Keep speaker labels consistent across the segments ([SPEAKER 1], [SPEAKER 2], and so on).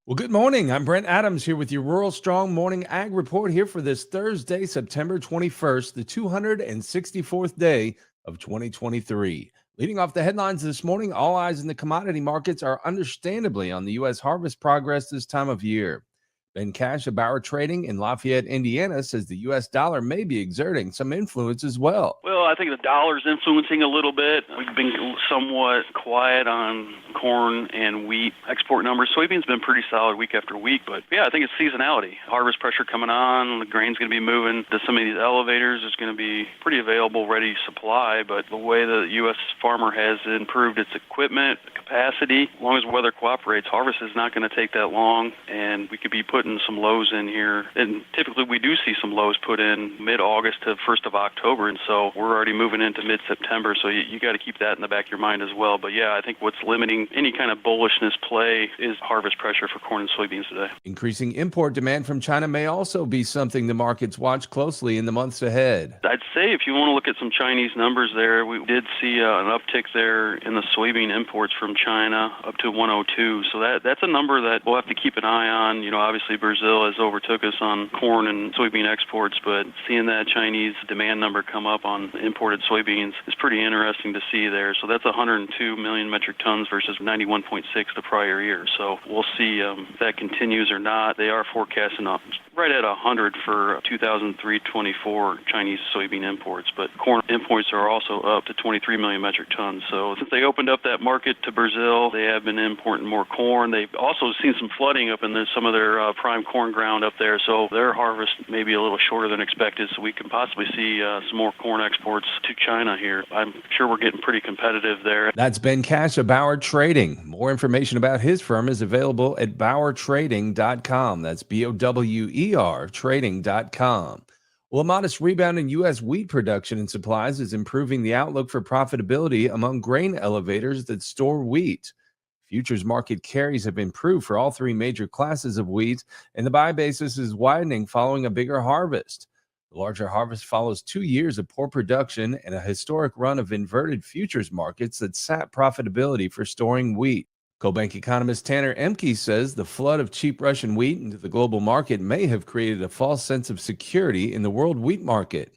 [SPEAKER 1] Well, good morning. I'm Brent Adams here with your Rural Strong Morning Ag Report here for this Thursday, September 21st, the 264th day of 2023. Leading off the headlines this morning, all eyes in the commodity markets are understandably on the U.S. harvest progress this time of year. Ben Cash of Bauer Trading in Lafayette, Indiana, says the U.S. dollar may be exerting some influence as well.
[SPEAKER 2] Well, I think the dollar's influencing a little bit. We've been somewhat quiet on corn and wheat export numbers. Soybeans been pretty solid week after week, but yeah, I think it's seasonality. Harvest pressure coming on, the grain's going to be moving to some of these elevators. It's going to be pretty available, ready supply, but the way the U.S. farmer has improved its equipment capacity, as long as weather cooperates, harvest is not going to take that long, and we could be putting some lows in here. And typically we do see some lows put in mid-August to 1st of October, and so we're already moving into mid-September, so you got to keep that in the back of your mind as well. But yeah, I think what's limiting any kind of bullishness play is harvest pressure for corn and soybeans today.
[SPEAKER 1] Increasing import demand from China may also be something the markets watch closely in the months ahead.
[SPEAKER 2] I'd say if you want to look at some Chinese numbers there, we did see an uptick there in the soybean imports from China up to 102. So that's a number that we'll have to keep an eye on. You know, obviously Brazil has overtook us on corn and soybean exports, but seeing that Chinese demand number come up on imported soybeans is pretty interesting to see there. So that's 102 million metric tons versus 91.6 the prior year. So we'll see if that continues or not. They are forecasting right at 100 for 2003-24 Chinese soybean imports, but corn imports are also up to 23 million metric tons. So since they opened up that market to Brazil, they have been importing more corn. They've also seen some flooding up in some of their prime corn ground up there, so their harvest may be a little shorter than expected, so we can possibly see some more corn exports to China here. I'm sure we're getting pretty competitive there.
[SPEAKER 1] That's Ben Cash of Bauer Trading. More information about his firm is available at BauerTrading.com. That's BOWER trading.com. Well, a modest rebound in U.S. wheat production and supplies is improving the outlook for profitability among grain elevators that store wheat. Futures market carries have improved for all three major classes of wheat, and the buy basis is widening following a bigger harvest. The larger harvest follows 2 years of poor production and a historic run of inverted futures markets that sap profitability for storing wheat. CoBank economist Tanner Emke says the flood of cheap Russian wheat into the global market may have created a false sense of security in the world wheat market.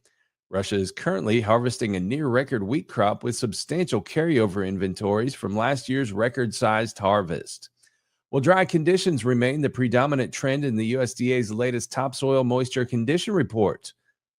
[SPEAKER 1] Russia is currently harvesting a near-record wheat crop with substantial carryover inventories from last year's record-sized harvest. Well, dry conditions remain the predominant trend in the USDA's latest topsoil moisture condition report.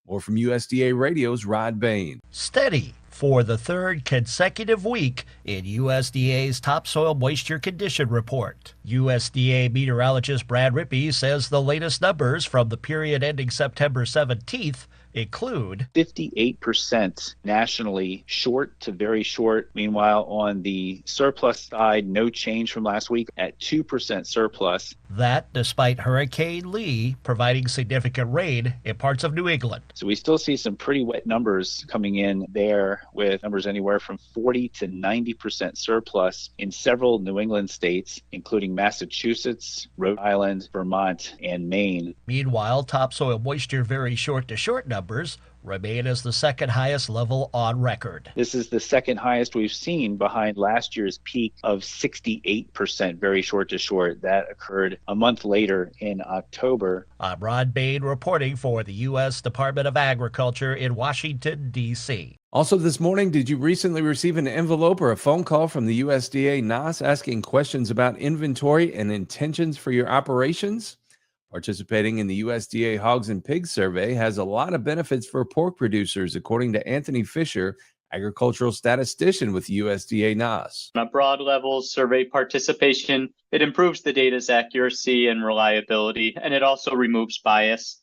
[SPEAKER 1] More from USDA Radio's Rod Bain.
[SPEAKER 3] Steady for the third consecutive week in USDA's topsoil moisture condition report. USDA meteorologist Brad Rippey says the latest numbers from the period ending September 17th include
[SPEAKER 4] 58% nationally short to very short. Meanwhile, on the surplus side, no change from last week at 2% surplus.
[SPEAKER 3] That despite Hurricane Lee providing significant rain in parts of New England.
[SPEAKER 4] So we still see some pretty wet numbers coming in there, with numbers anywhere from 40 to 90% surplus in several New England states, including Massachusetts, Rhode Island, Vermont, and Maine.
[SPEAKER 3] Meanwhile, topsoil moisture very short to short numbers remain as the second highest level on record.
[SPEAKER 4] This is the second highest we've seen behind last year's peak of 68% very short to short. That occurred a month later in October.
[SPEAKER 3] I'm Rod Bain reporting for the U.S. Department of Agriculture in Washington, D.C.
[SPEAKER 1] Also this morning, did you recently receive an envelope or a phone call from the USDA NAS asking questions about inventory and intentions for your operations? Participating in the USDA Hogs and Pigs Survey has a lot of benefits for pork producers, according to Anthony Fisher, agricultural statistician with USDA NAS.
[SPEAKER 5] On a broad level, survey participation, it improves the data's accuracy and reliability, and it also removes bias.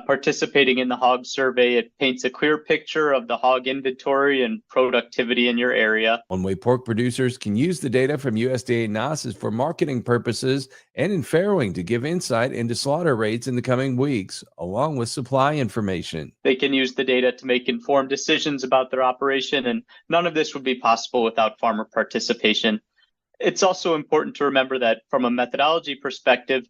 [SPEAKER 5] Participating in the hog survey, it paints a clear picture of the hog inventory and productivity in your area.
[SPEAKER 1] One way pork producers can use the data from USDA NAS is for marketing purposes and in farrowing to give insight into slaughter rates in the coming weeks, along with supply information.
[SPEAKER 5] They can use the data to make informed decisions about their operation, and none of this would be possible without farmer participation. It's also important to remember that from a methodology perspective,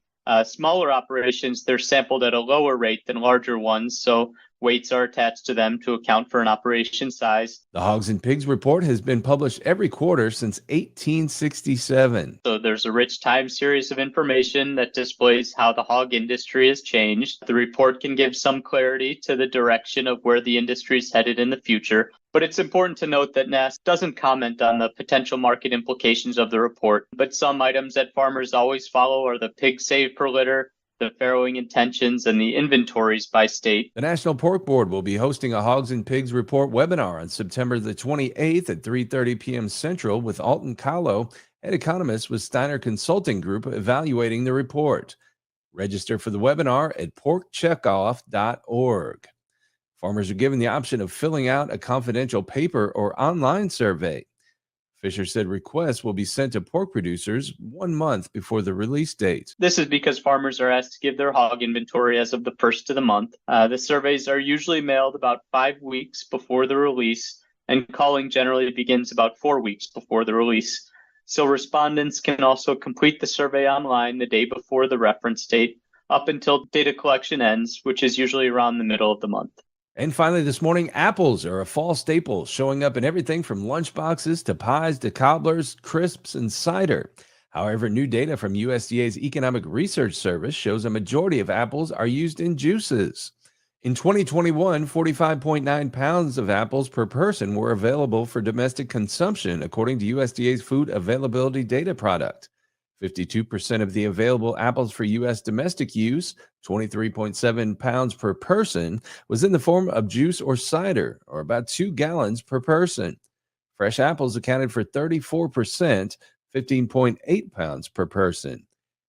[SPEAKER 5] smaller operations, they're sampled at a lower rate than larger ones. So Weights are attached to them to account for an operation size.
[SPEAKER 1] The Hogs and Pigs report has been published every quarter since 1867.
[SPEAKER 5] So there's a rich time series of information that displays how the hog industry has changed. The report can give some clarity to the direction of where the industry is headed in the future. But it's important to note that NASS doesn't comment on the potential market implications of the report. But some items that farmers always follow are the pig saved per litter, the farrowing intentions, and the inventories by state.
[SPEAKER 1] The National Pork Board will be hosting a Hogs and Pigs Report webinar on September the 28th at 3:30 p.m. Central with Alton Kahlo, head economist with Steiner Consulting Group, evaluating the report. Register for the webinar at porkcheckoff.org. Farmers are given the option of filling out a confidential paper or online survey. Fisher said requests will be sent to pork producers 1 month before the release date.
[SPEAKER 5] This is because farmers are asked to give their hog inventory as of the first of the month. The surveys are usually mailed about 5 weeks before the release, and calling generally begins about 4 weeks before the release. So respondents can also complete the survey online the day before the reference date, up until data collection ends, which is usually around the middle of the month.
[SPEAKER 1] And finally, this morning, apples are a fall staple, showing up in everything from lunchboxes to pies to cobblers, crisps, and cider. However, new data from USDA's Economic Research Service shows a majority of apples are used in juices. In 2021, 45.9 pounds of apples per person were available for domestic consumption, according to USDA's Food Availability Data Product. 52% of the available apples for U.S. domestic use, 23.7 pounds per person, was in the form of juice or cider, or about 2 gallons per person. Fresh apples accounted for 34%, 15.8 pounds per person.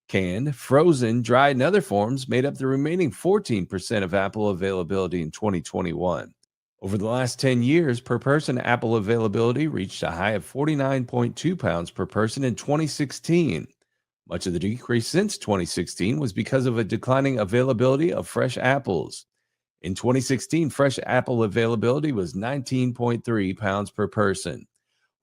[SPEAKER 1] Canned, frozen, dried, and other forms made up the remaining 14% of apple availability in 2021. Over the last 10 years, per person apple availability reached a high of 49.2 pounds per person in 2016. Much of the decrease since 2016 was because of a declining availability of fresh apples. In 2016, fresh apple availability was 19.3 pounds per person.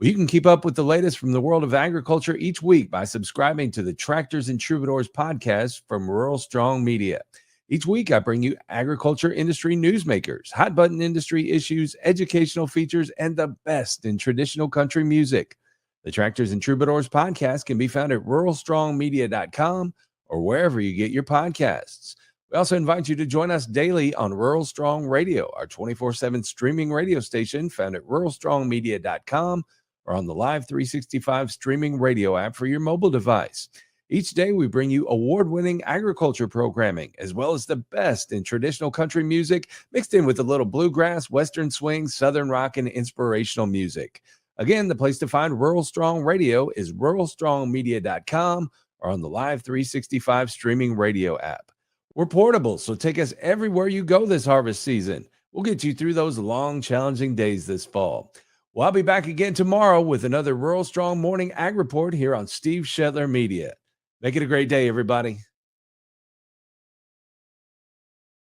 [SPEAKER 1] Well, you can keep up with the latest from the world of agriculture each week by subscribing to the Tractors and Troubadours podcast from Rural Strong Media. Each week, I bring you agriculture industry newsmakers, hot button industry issues, educational features, and the best in traditional country music. The Tractors and Troubadours podcast can be found at ruralstrongmedia.com or wherever you get your podcasts. We also invite you to join us daily on Rural Strong Radio, our 24/7 streaming radio station found at ruralstrongmedia.com or on the Live 365 streaming radio app for your mobile device. Each day, we bring you award-winning agriculture programming, as well as the best in traditional country music, mixed in with a little bluegrass, western swing, southern rock, and inspirational music. Again, the place to find Rural Strong Radio is ruralstrongmedia.com or on the Live 365 streaming radio app. We're portable, so take us everywhere you go this harvest season. We'll get you through those long, challenging days this fall. Well, I'll be back again tomorrow with another Rural Strong Morning Ag Report here on Steve Shetler Media. Make it a great day, everybody.